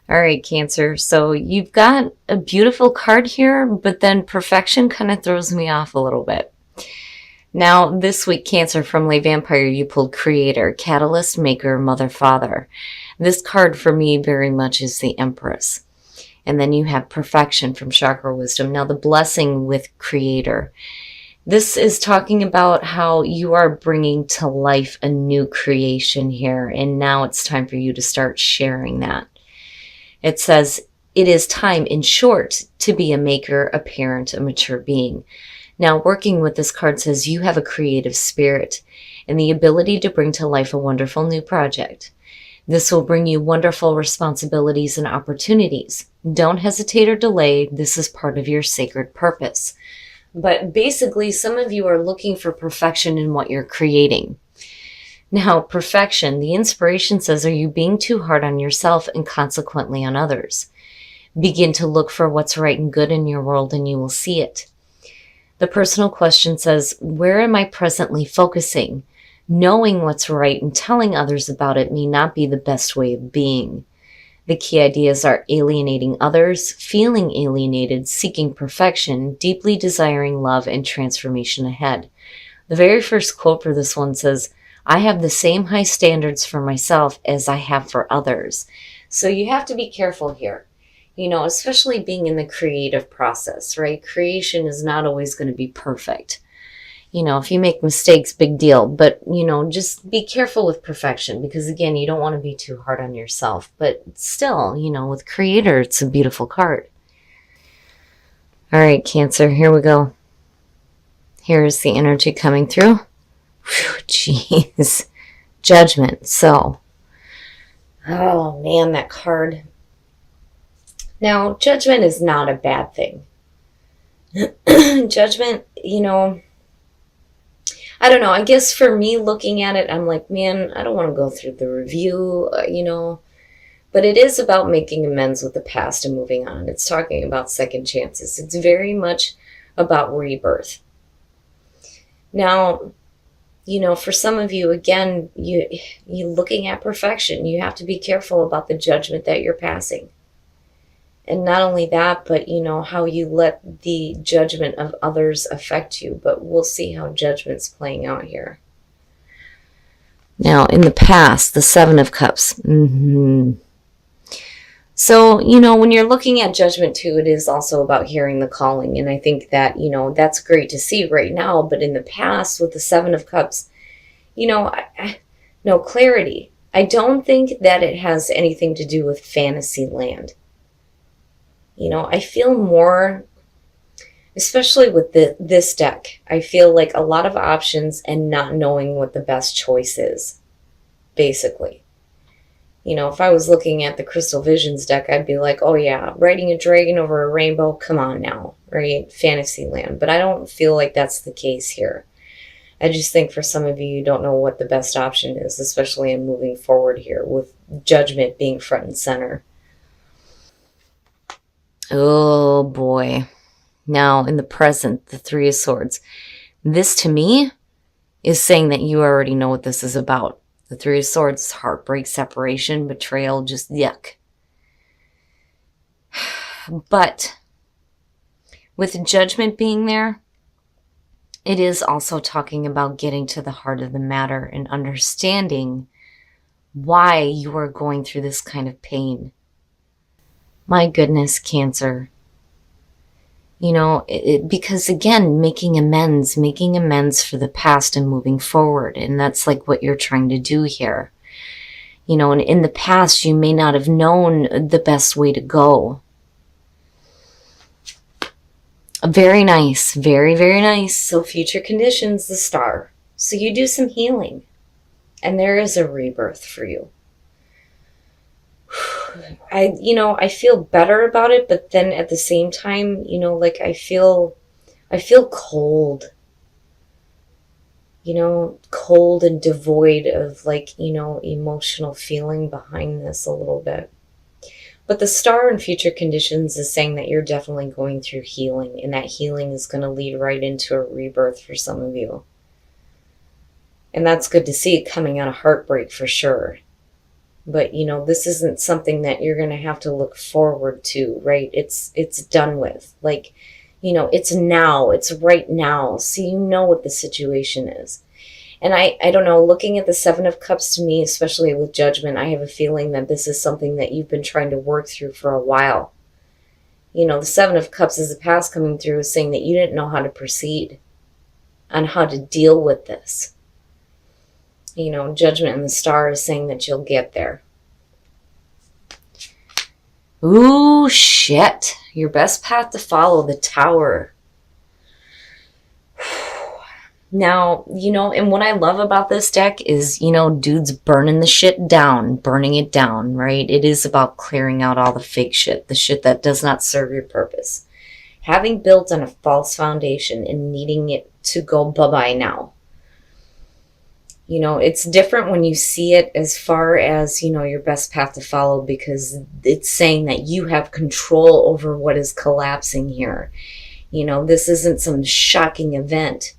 All right, Cancer. So you've got a beautiful card here, but then perfection kind of throws me off a little bit. Now, this week, Cancer from Lay Vampire, you pulled Creator, Catalyst, Maker, Mother, Father. This card for me very much is the Empress. And then you have Perfection from Chakra Wisdom. Now, the Blessing with Creator. This is talking about how you are bringing to life a new creation here, and now it's time for you to start sharing that. It says, it is time, in short, to be a maker, a parent, a mature being. Now, working with this card says you have a creative spirit and the ability to bring to life a wonderful new project. This will bring you wonderful responsibilities and opportunities. Don't hesitate or delay. This is part of your sacred purpose. But basically, some of you are looking for perfection in what you're creating. Now, perfection, the inspiration says, are you being too hard on yourself and consequently on others? Begin to look for what's right and good in your world and you will see it. The personal question says, where am I presently focusing? Knowing what's right and telling others about it may not be the best way of being. The key ideas are alienating others, feeling alienated, seeking perfection, deeply desiring love, and transformation ahead. The very first quote for this one says, I have the same high standards for myself as I have for others. So you have to be careful here, especially being in the creative process, right? Creation is not always going to be perfect. If you make mistakes, big deal. But, just be careful with perfection because, again, you don't want to be too hard on yourself. But still, with Creator, it's a beautiful card. All right, Cancer, here we go. Here's the energy coming through. Jeez. Judgment. So, oh man, that card. Now, judgment is not a bad thing. Judgment, I don't know. I guess for me looking at it, I'm like, man, I don't want to go through the review, But it is about making amends with the past and moving on. It's talking about second chances. It's very much about rebirth. Now, for some of you, again, you looking at perfection, you have to be careful about the judgment that you're passing. And not only that, but how you let the judgment of others affect you. But we'll see how judgment's playing out here. Now, in the past, the Seven of Cups. So, when you're looking at judgment too, it is also about hearing the calling. And I think that, that's great to see right now. But in the past, with the Seven of Cups, no clarity. I don't think that it has anything to do with fantasy land. I feel more, especially with this deck, I feel like a lot of options and not knowing what the best choice is, basically. If I was looking at the Crystal Visions deck, I'd be like, oh yeah, riding a dragon over a rainbow, come on now, right? Fantasyland. But I don't feel like that's the case here. I just think for some of you don't know what the best option is, especially in moving forward here with judgment being front and center. Oh boy. Now in the present, the Three of Swords. This to me is saying that you already know what this is about. The Three of Swords, heartbreak, separation, betrayal, just yuck. But with judgment being there, it is also talking about getting to the heart of the matter and understanding why you are going through this kind of pain. My goodness, Cancer. Because again, making amends for the past and moving forward. And that's like what you're trying to do here. And in the past, you may not have known the best way to go. Very nice. Very, very nice. So future conditions, the Star. So you do some healing. And there is a rebirth for you. I feel better about it, but then at the same time, I feel cold. Cold and devoid of emotional feeling behind this a little bit. But the Star in future conditions is saying that you're definitely going through healing, and that healing is going to lead right into a rebirth for some of you. And that's good to see, coming out of heartbreak for sure. But, you know, this isn't something that you're going to have to look forward to, right? It's done with. Like, you know, it's now, it's right now. So you know what the situation is. And I don't know, looking at the Seven of Cups, to me, especially with Judgment, I have a feeling that this is something that you've been trying to work through for a while. You know, the Seven of Cups is the past coming through, saying that you didn't know how to proceed, on how to deal with this. You know, Judgment and the Star is saying that you'll get there. Ooh, shit. Your best path to follow, the Tower. Now, you know, and what I love about this deck is, you know, dudes burning the shit down, burning it down, right? It is about clearing out all the fake shit, the shit that does not serve your purpose. Having built on a false foundation and needing it to go bye-bye now. You know, it's different when you see it as far as, you know, your best path to follow, because it's saying that you have control over what is collapsing here. You know, this isn't some shocking event.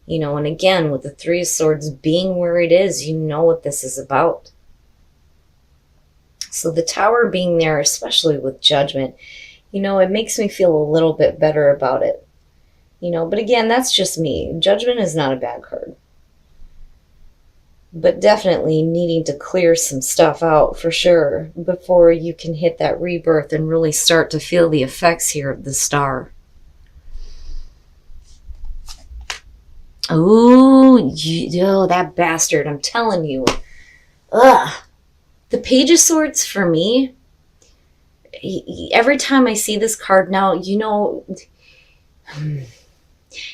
You know, and again, with the Three of Swords being where it is, you know what this is about. So the Tower being there, especially with Judgment, you know, it makes me feel a little bit better about it. You know, but again, that's just me. Judgment is not a bad card. But definitely needing to clear some stuff out for sure before you can hit that rebirth and really start to feel the effects here of the Star. Oh, that bastard, I'm telling you. Ugh. The Page of Swords for me, every time I see this card now, you know,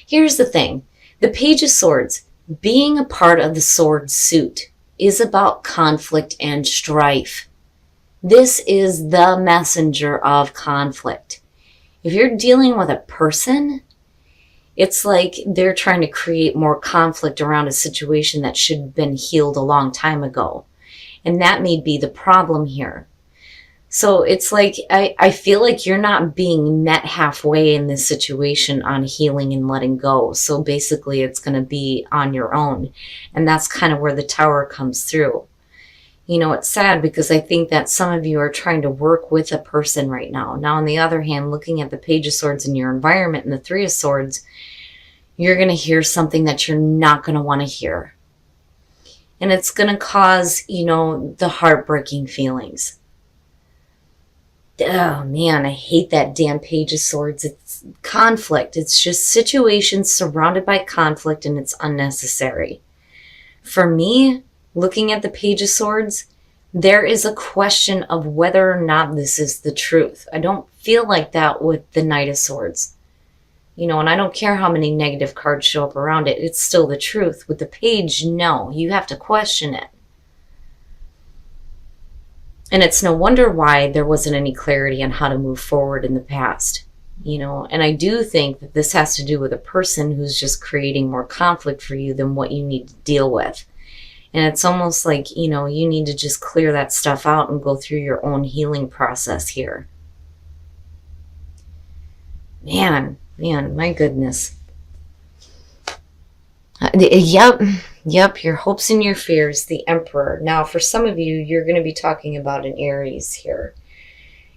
here's the thing. The Page of Swords, being a part of the sword suit, is about conflict and strife. This is the messenger of conflict. If you're dealing with a person, it's like they're trying to create more conflict around a situation that should have been healed a long time ago. And that may be the problem here. So it's like, I feel like you're not being met halfway in this situation on healing and letting go. So basically it's going to be on your own. And that's kind of where the Tower comes through. You know, it's sad because I think that some of you are trying to work with a person right now. Now, on the other hand, looking at the Page of Swords in your environment and the Three of Swords, you're going to hear something that you're not going to want to hear. And it's going to cause, you know, the heartbreaking feelings. Oh man, I hate that damn Page of Swords. It's conflict. It's just situations surrounded by conflict, and it's unnecessary. For me, looking at the Page of Swords, there is a question of whether or not this is the truth. I don't feel like that with the Knight of Swords. You know, and I don't care how many negative cards show up around it. It's still the truth. With the Page, no. You have to question it. And it's no wonder why there wasn't any clarity on how to move forward in the past. You know, and I do think that this has to do with a person who's just creating more conflict for you than what you need to deal with. And it's almost like, you know, you need to just clear that stuff out and go through your own healing process here. Man, my goodness. Yep, your hopes and your fears, the Emperor. Now, for some of you, you're going to be talking about an Aries here.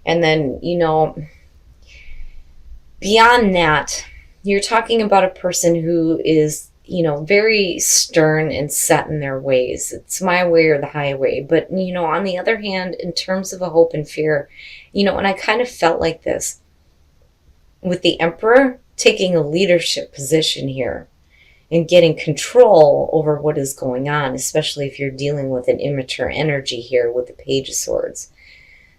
And then, you know, beyond that, you're talking about a person who is, you know, very stern and set in their ways. It's my way or the highway. But, you know, on the other hand, in terms of a hope and fear, you know, and I kind of felt like this with the Emperor taking a leadership position here and getting control over what is going on, especially if you're dealing with an immature energy here with the Page of Swords.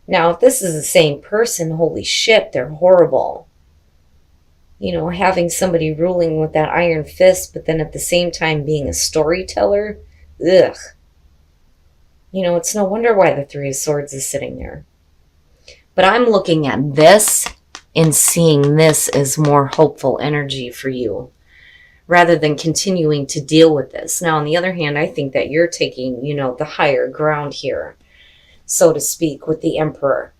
Now, if this is the same person, holy shit, they're horrible. You know, having somebody ruling with that iron fist, but then at the same time being a storyteller, ugh. You know, it's no wonder why the Three of Swords is sitting there. But I'm looking at this and seeing this as more hopeful energy for you, rather than continuing to deal with this. Now, on the other hand, I think that you're taking, you know, the higher ground here, so to speak, with the Emperor.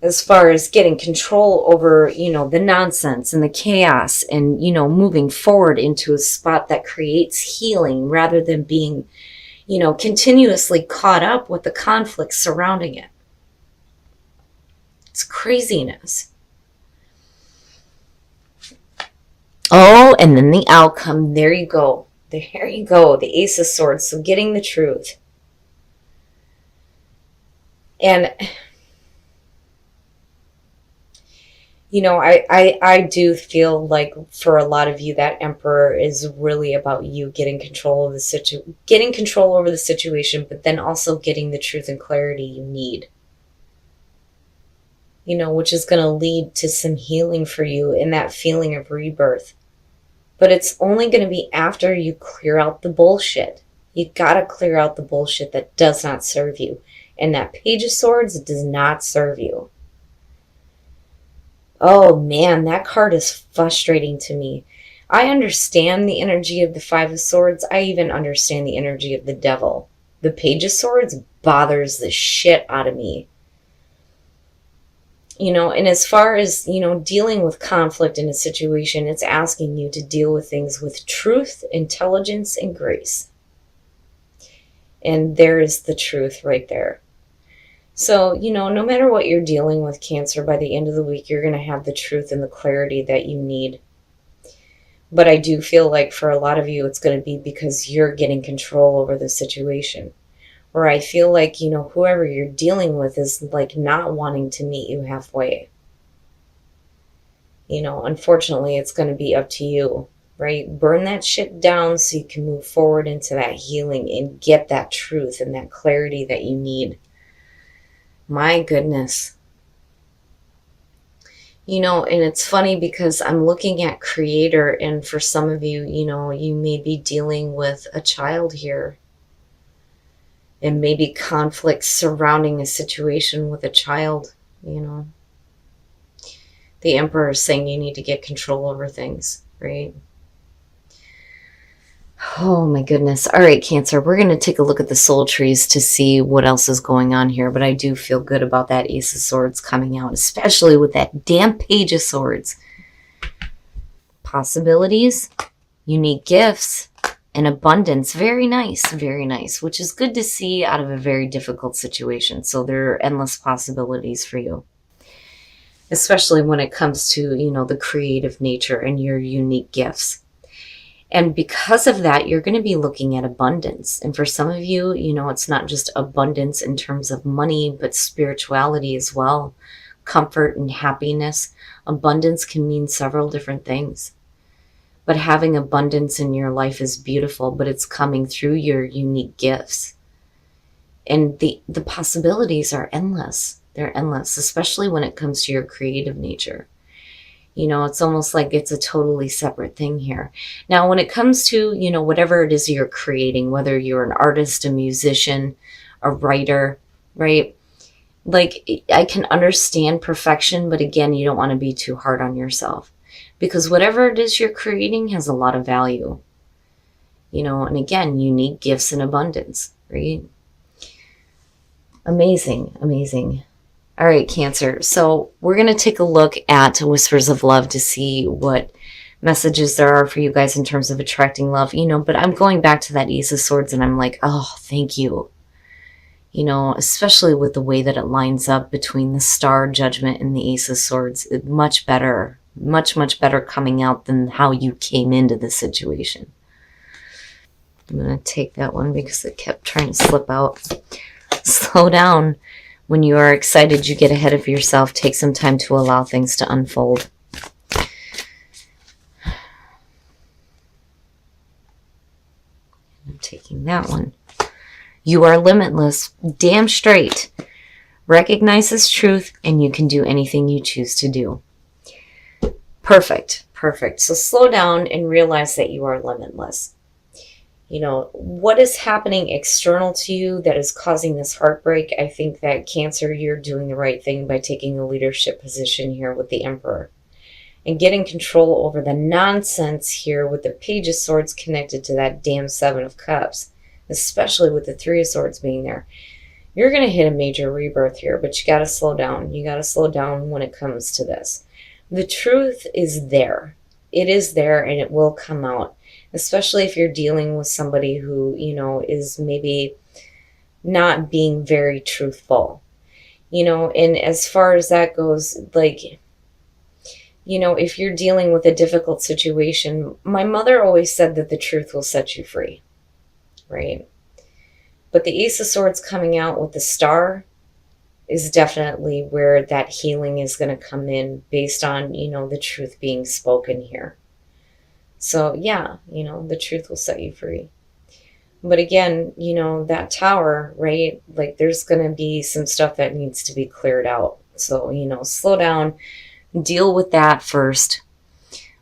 As far as getting control over, you know, the nonsense and the chaos and, you know, moving forward into a spot that creates healing rather than being, continuously caught up with the conflict surrounding it. It's craziness. Oh, and then the outcome. There you go. There you go. The Ace of Swords. So getting the truth. And, I do feel like for a lot of you, that Emperor is really about you getting control of getting control over the situation, but then also getting the truth and clarity you need. Which is going to lead to some healing for you in that feeling of rebirth. But it's only going to be after you clear out the bullshit. You got to clear out the bullshit that does not serve you. And that Page of Swords does not serve you. Oh man, that card is frustrating to me. I understand the energy of the Five of Swords. I even understand the energy of the Devil. The Page of Swords bothers the shit out of me. And as far as, dealing with conflict in a situation, it's asking you to deal with things with truth, intelligence, and grace. And there is the truth right there. So, no matter what you're dealing with, Cancer, by the end of the week, you're going to have the truth and the clarity that you need. But I do feel like for a lot of you, it's going to be because you're getting control over the situation. Or I feel like, whoever you're dealing with is like not wanting to meet you halfway. Unfortunately, it's going to be up to you, right? Burn that shit down so you can move forward into that healing and get that truth and that clarity that you need. My goodness. And it's funny because I'm looking at Creator, and for some of you, you may be dealing with a child here. And maybe conflict surrounding a situation with a child, The Emperor is saying you need to get control over things, right? Oh my goodness. All right, Cancer, we're going to take a look at the soul trees to see what else is going on here. But I do feel good about that Ace of Swords coming out, especially with that damn Page of Swords. Possibilities, unique gifts, and abundance. Very nice, which is good to see out of a very difficult situation. So there are endless possibilities for you, especially when it comes to, the creative nature and your unique gifts. And because of that, you're going to be looking at abundance. And for some of you, it's not just abundance in terms of money, but spirituality as well. Comfort and happiness. Abundance can mean several different things. But having abundance in your life is beautiful, but it's coming through your unique gifts. And the possibilities are endless. They're endless, especially when it comes to your creative nature. It's almost like it's a totally separate thing here. Now, when it comes to, whatever it is you're creating, whether you're an artist, a musician, a writer, right? Like, I can understand perfection, but again, you don't want to be too hard on yourself. Because whatever it is you're creating has a lot of value. And again, unique gifts in abundance, right? Amazing, amazing. All right, Cancer. So we're going to take a look at Whispers of Love to see what messages there are for you guys in terms of attracting love. But I'm going back to that Ace of Swords and I'm like, oh, thank you. Especially with the way that it lines up between the Star, Judgment, and the Ace of Swords. Much better. Much, much better coming out than how you came into the situation. I'm going to take that one because it kept trying to slip out. Slow down. When you are excited, you get ahead of yourself. Take some time to allow things to unfold. I'm taking that one. You are limitless. Damn straight. Recognize this truth, and you can do anything you choose to do. Perfect. Perfect. So slow down and realize that you are limitless. What is happening external to you that is causing this heartbreak? I think that Cancer, you're doing the right thing by taking a leadership position here with the Emperor and getting control over the nonsense here with the Page of Swords connected to that damn Seven of Cups, especially with the Three of Swords being there. You're going to hit a major rebirth here, but you got to slow down. You got to slow down when it comes to this. The truth is there. It is there and it will come out. especially if you're dealing with somebody who, is maybe not being very truthful. And as far as that goes, like, if you're dealing with a difficult situation, my mother always said that the truth will set you free, right? But the Ace of Swords coming out with the Star is definitely where that healing is going to come in based on, the truth being spoken here. So, yeah, the truth will set you free. But again, that Tower, right? Like, there's going to be some stuff that needs to be cleared out. So, slow down, deal with that first.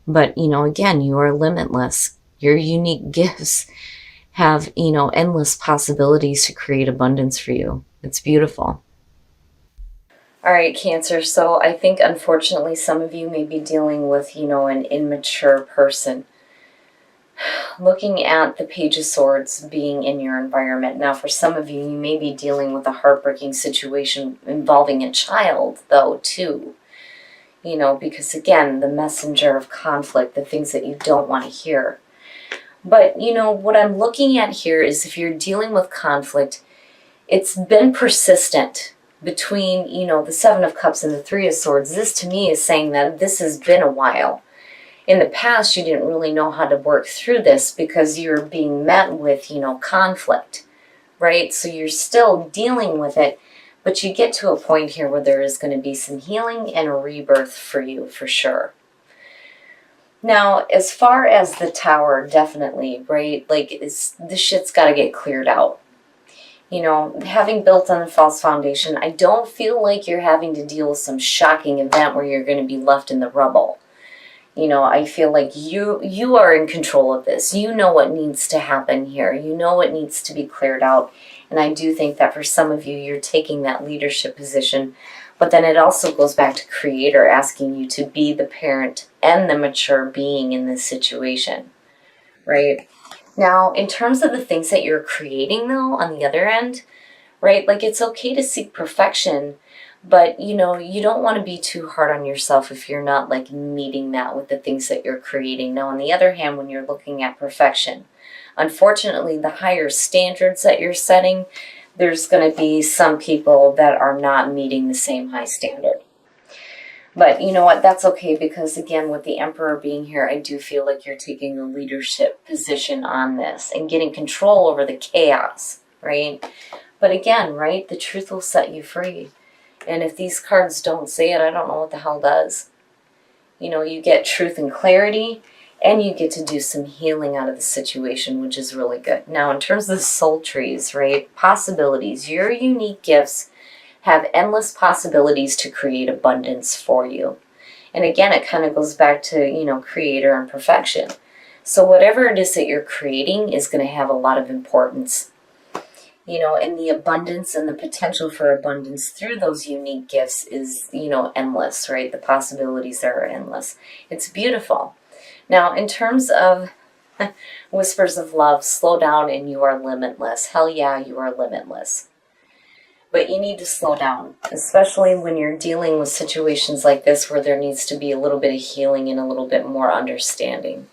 But, again, you are limitless. Your unique gifts have, endless possibilities to create abundance for you. It's beautiful. All right, Cancer. So I think unfortunately some of you may be dealing with, an immature person. Looking at the Page of Swords being in your environment. Now, for some of you, you may be dealing with a heartbreaking situation involving a child, though, too. Because again, the messenger of conflict, the things that you don't want to hear. But, what I'm looking at here is if you're dealing with conflict, it's been persistent between, the Seven of Cups and the Three of Swords. This to me is saying that this has been a while. In the past, you didn't really know how to work through this because you're being met with, conflict, right? So you're still dealing with it, but you get to a point here where there is going to be some healing and a rebirth for you, for sure. Now, as far as the Tower, definitely, right? Like, this shit's got to get cleared out. Having built on a false foundation, I don't feel like you're having to deal with some shocking event where you're going to be left in the rubble. I feel like you are in control of this. You know what needs to happen here. You know what needs to be cleared out. And I do think that for some of you, you're taking that leadership position. But then it also goes back to Creator asking you to be the parent and the mature being in this situation, right? Now, in terms of the things that you're creating, though, on the other end, right, like it's okay to seek perfection, but, you don't want to be too hard on yourself if you're not, like, meeting that with the things that you're creating. Now, on the other hand, when you're looking at perfection, unfortunately, the higher standards that you're setting, there's going to be some people that are not meeting the same high standard. But you know what? That's okay because, again, with the Emperor being here, I do feel like you're taking a leadership position on this and getting control over the chaos, right? But again, right, the truth will set you free. And if these cards don't say it, I don't know what the hell does. You get truth and clarity, and you get to do some healing out of the situation, which is really good. Now, in terms of the soul trees, right, possibilities, your unique gifts have endless possibilities to create abundance for you. And again, it kind of goes back to, Creator and perfection. So whatever it is that you're creating is going to have a lot of importance. And the abundance and the potential for abundance through those unique gifts is, endless, right? The possibilities are endless. It's beautiful. Now, in terms of whispers of love, slow down and you are limitless. Hell yeah, you are limitless. But you need to slow down, especially when you're dealing with situations like this where there needs to be a little bit of healing and a little bit more understanding.